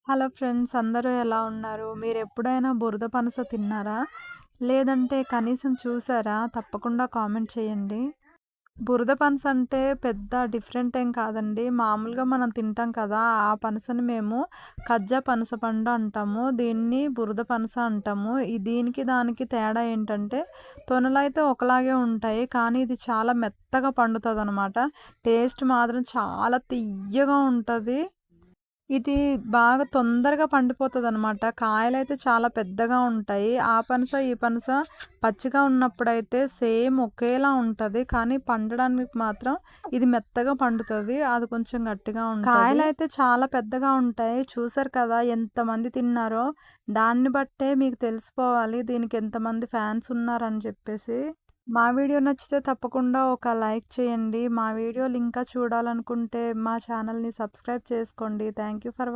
Hello friends, అందరూ ఎలా ఉన్నారు? మీరెప్పుడైనా బురద పనస తిన్నారా? లేదంటే కనీసం చూసారా? తప్పకుండా కామెంట్ చేయండి. బురద పనస అంటే పెద్ద డిఫరెంట్ ఏం కాదండి. మామూలుగా మనం తింటాం కదా! ఆ పనసని మేము కజ్జా పనస పండు అంటాము. దీన్ని బురద పనస అంటాము. దీనికి దానికి తేడా ఏంటంటే తొనలైతే ఒకలాగే ఉంటాయి. కానీ ఇది చాలా మెత్తగా పండుతదనమాట. టేస్ట్ మాత్రం చాలా తియ్యగా ఉంటది. ఇది బాగా తొందరగా పండిపోతదనమాట. కాయలైతే చాలా పెద్దగా ఉంటాయి. ఆ పనస, ఈ పనస పచ్చిగా ఉన్నప్పుడైతే సేమ్ ఒకేలా ఉంటది. కానీ పండడానికి మాత్రం ఇది మెత్తగా పండుతది. అది కొంచెం గట్టిగా ఉంటది. కాయలైతే చాలా పెద్దగా ఉంటాయి. చూసారు కదా ఎంతమంది తిన్నారో! దాన్ని బట్టే మీకు తెలిసిపోవాలి దీనికి ఎంతమంది ఫ్యాన్స్ ఉన్నారని చెప్పేసి. మా వీడియో నచ్చితే తప్పకుండా ఒక లైక్ చేయండి. మా వీడియోలు ఇంకా చూడాలనుకుంటే మా ఛానల్‌ని సబ్స్క్రైబ్ చేసుకోండి. Thank you for